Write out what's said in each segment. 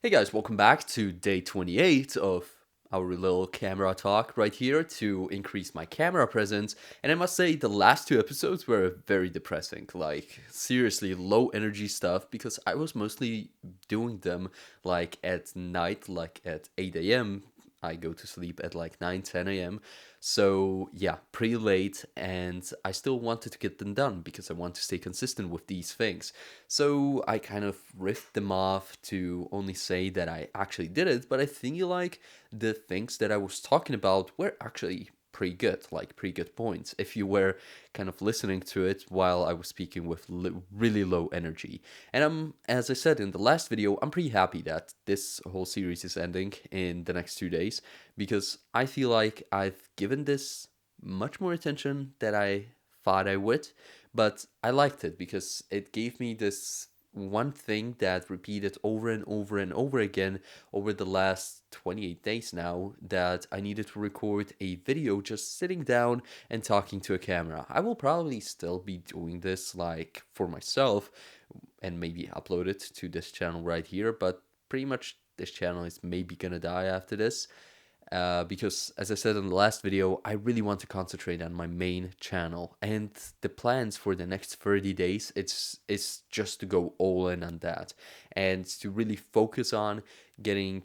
Hey guys, welcome back to day 28 of our little camera talk right here to increase my camera presence. And I must say, the last two episodes were very depressing. Like, seriously, low energy stuff because I was mostly doing them like at night, like at 8 a.m. I go to sleep at like 9, 10 a.m. So, yeah, pretty late, and I still wanted to get them done because I want to stay consistent with these things. So I kind of riffed them off to only say that I actually did it, but I feel like the things that I was talking about were actually pretty good, like pretty good points. If you were kind of listening to it while I was speaking with really low energy. And as I said in the last video, I'm pretty happy that this whole series is ending in the next 2 days because I feel like I've given this much more attention than I thought I would, but I liked it because it gave me this one thing that repeated over and over and over again over the last 28 days now, that I needed to record a video just sitting down and talking to a camera. I will probably still be doing this like for myself and maybe upload it to this channel right here, but pretty much this channel is maybe gonna die after this because, as I said in the last video, I really want to concentrate on my main channel, and the plans for the next 30 days it's just to go all in on that and to really focus on getting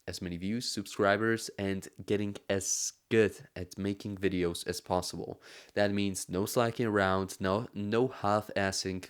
as many views, subscribers, and getting as good at making videos as possible. That means no slacking around, no half-assing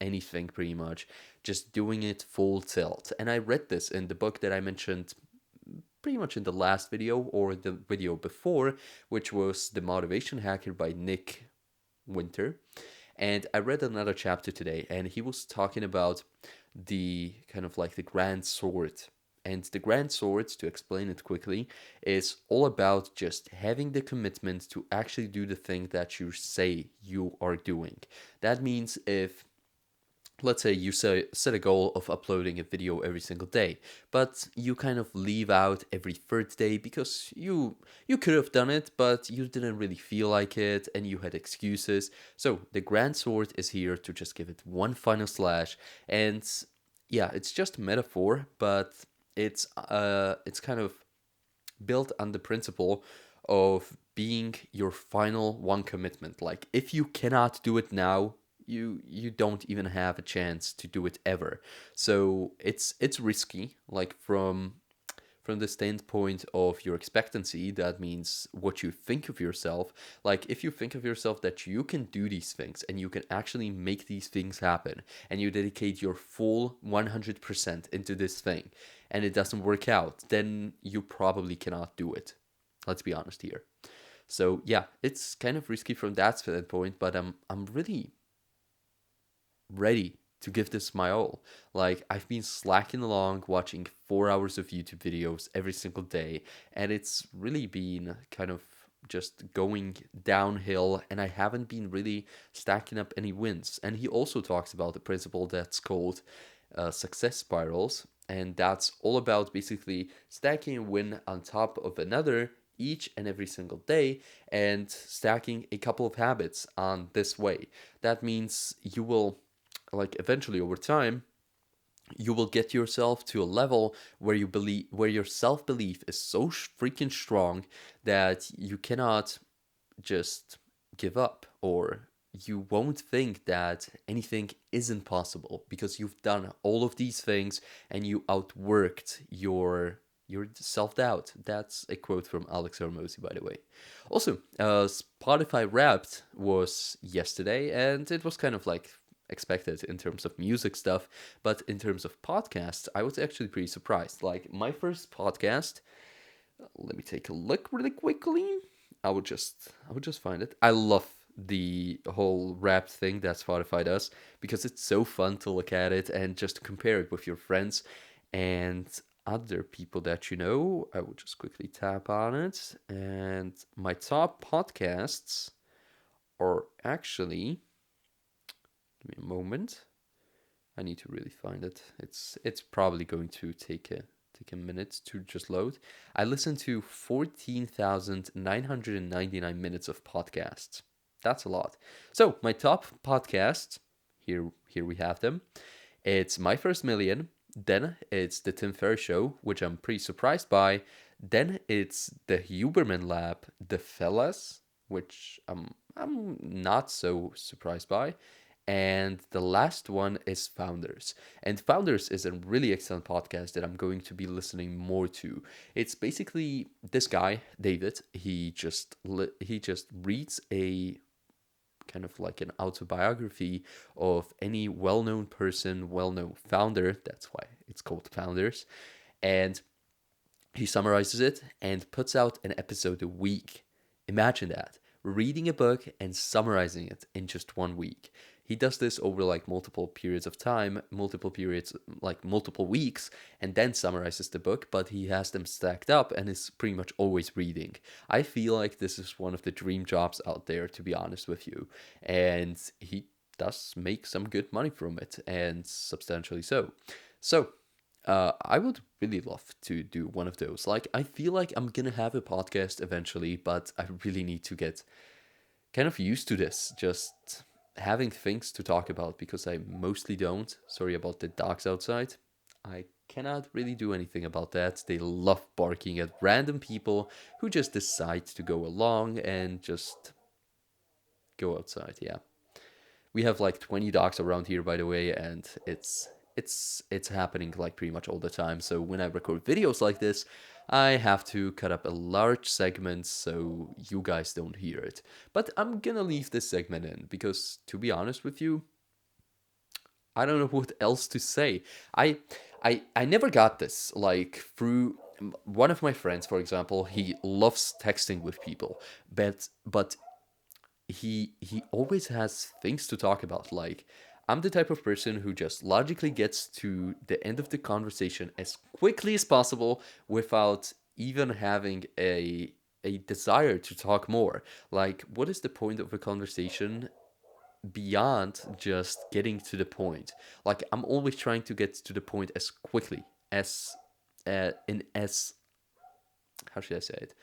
anything pretty much, just doing it full tilt. And I read this in the book that I mentioned pretty much in the last video or the video before, which was The Motivation Hacker by Nick Winter. And I read another chapter today, and he was talking about the kind of like the grand sword. And the grand sword, to explain it quickly, is all about just having the commitment to actually do the thing that you say you are doing. That means if, let's say, you set a goal of uploading a video every single day, but you kind of leave out every third day because you could have done it, but you didn't really feel like it and you had excuses. So the grand sword is here to just give it one final slash. And yeah, it's just a metaphor, but it's kind of built on the principle of being your final one commitment. Like, if you cannot do it now, you don't even have a chance to do it ever. So it's risky, like from the standpoint of your expectancy. That means what you think of yourself. Like, if you think of yourself that you can do these things and you can actually make these things happen, and you dedicate your full 100% into this thing, and it doesn't work out, then you probably cannot do it. Let's be honest here. So yeah, it's kind of risky from that standpoint, but I'm really ready to give this my all. Like, I've been slacking along watching 4 hours of YouTube videos every single day, and it's really been kind of just going downhill, and I haven't been really stacking up any wins. And he also talks about the principle that's called success spirals, and that's all about basically stacking a win on top of another each and every single day and stacking a couple of habits on this way. That means you will, like, eventually over time, you will get yourself to a level where you believe, where your self-belief is so freaking strong that you cannot just give up, or you won't think that anything isn't possible because you've done all of these things and you outworked your self-doubt. That's a quote from Alex Hormozy, by the way. Also, Spotify Wrapped was yesterday, and it was kind of like expected in terms of music stuff, but in terms of podcasts, I was actually pretty surprised. Like, my first podcast, let me take a look really quickly. I would just find it. I love the whole rap thing that Spotify does because it's so fun to look at it and just to compare it with your friends and other people that you know. I would just quickly tap on it, and my top podcasts are actually, give me a moment. I need to really find it. It's probably going to take a minute to just load. I listened to 14,999 minutes of podcasts. That's a lot. So my top podcasts, here we have them. It's My First Million. Then it's the Tim Ferriss Show, which I'm pretty surprised by. Then it's the Huberman Lab, The Fellas, which I'm not so surprised by. And the last one is Founders. And Founders is a really excellent podcast that I'm going to be listening more to. It's basically this guy, David, he just reads a kind of like an autobiography of any well-known person, well-known founder. That's why it's called Founders. And he summarizes it and puts out an episode a week. Imagine that. Reading a book and summarizing it in just 1 week. He does this over like multiple periods of time, multiple periods, like multiple weeks, and then summarizes the book, but he has them stacked up and is pretty much always reading. I feel like this is one of the dream jobs out there, to be honest with you. And he does make some good money from it, and substantially so. So, I would really love to do one of those. Like, I feel like I'm gonna have a podcast eventually, but I really need to get kind of used to this, just having things to talk about because I mostly don't. Sorry about the dogs outside. I cannot really do anything about that. They love barking at random people who just decide to go along and just go outside. Yeah. We have like 20 dogs around here, by the way, and it's happening like pretty much all the time. So when I record videos like this, I have to cut up a large segment so you guys don't hear it. But I'm gonna leave this segment in because, to be honest with you, I don't know what else to say. I I never got this like through one of my friends, for example. He loves texting with people, but he always has things to talk about. Like, I'm the type of person who just logically gets to the end of the conversation as quickly as possible without even having a desire to talk more. Like, what is the point of a conversation beyond just getting to the point? Like, I'm always trying to get to the point as quickly as in as how should I say it,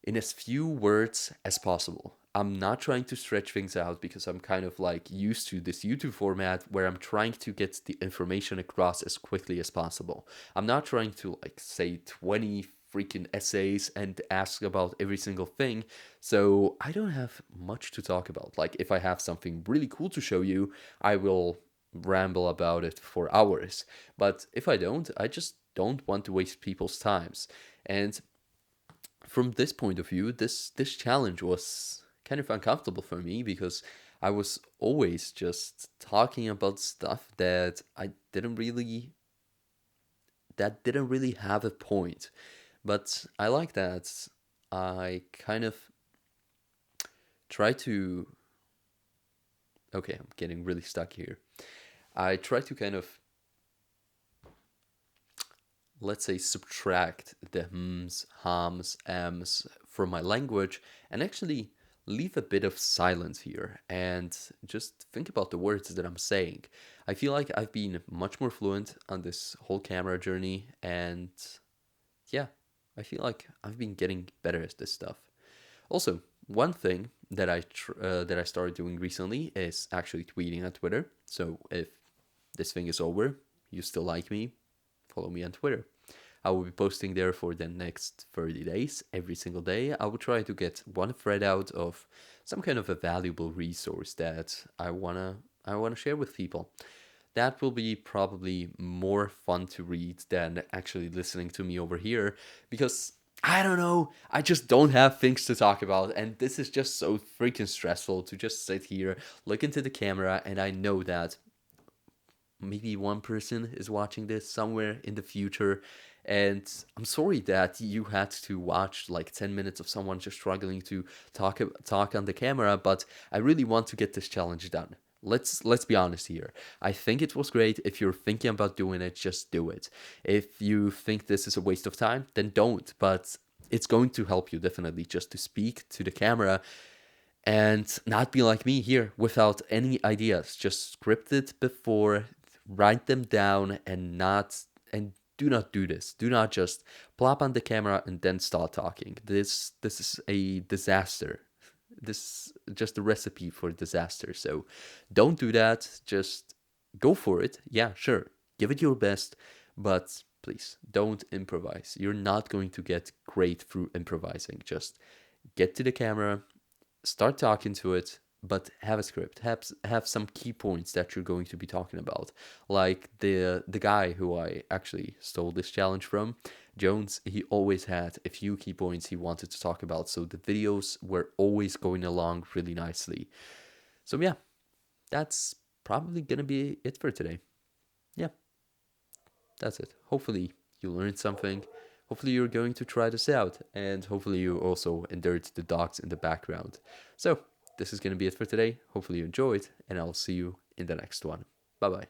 in as few words as possible. I'm not trying to stretch things out because I'm kind of like used to this YouTube format where I'm trying to get the information across as quickly as possible. I'm not trying to like say 20 freaking essays and ask about every single thing. So I don't have much to talk about. Like, if I have something really cool to show you, I will ramble about it for hours. But if I don't, I just don't want to waste people's times. And from this point of view, this challenge was kind of uncomfortable for me because I was always just talking about stuff that didn't really have a point. But I like that I kind of try to, okay, I'm getting really stuck here. I try to kind of, let's say, subtract the hms, hams, ams from my language and actually leave a bit of silence here and just think about the words that I'm saying. I feel like I've been much more fluent on this whole camera journey, and yeah, I feel like I've been getting better at this stuff. Also, one thing that I started doing recently is actually tweeting on Twitter. So if this thing is over, you still like me, follow me on Twitter. I will be posting there for the next 30 days, every single day. I will try to get one thread out of some kind of a valuable resource that I wanna share with people. That will be probably more fun to read than actually listening to me over here because I don't know, I just don't have things to talk about, and this is just so freaking stressful to just sit here, look into the camera, and I know that maybe one person is watching this somewhere in the future, and I'm sorry that you had to watch like 10 minutes of someone just struggling to talk on the camera, but I really want to get this challenge done. Let's be honest here. I think it was great. If you're thinking about doing it, just do it. If you think this is a waste of time, then don't, but it's going to help you definitely just to speak to the camera and not be like me here without any ideas. Just script it before, write them down, and do not do this. Do not just plop on the camera and then start talking. This is a disaster. This is just a recipe for disaster. So don't do that. Just go for it. Yeah, sure. Give it your best, but please don't improvise. You're not going to get great through improvising. Just get to the camera, start talking to it, but have a script. Have some key points that you're going to be talking about. Like the guy who I actually stole this challenge from, Jones, he always had a few key points he wanted to talk about, so the videos were always going along really nicely. So yeah, that's probably gonna be it for today. Yeah, that's it. Hopefully you learned something. Hopefully you're going to try this out, and hopefully you also endured the dogs in the background. So this is going to be it for today. Hopefully you enjoyed, and I'll see you in the next one. Bye bye.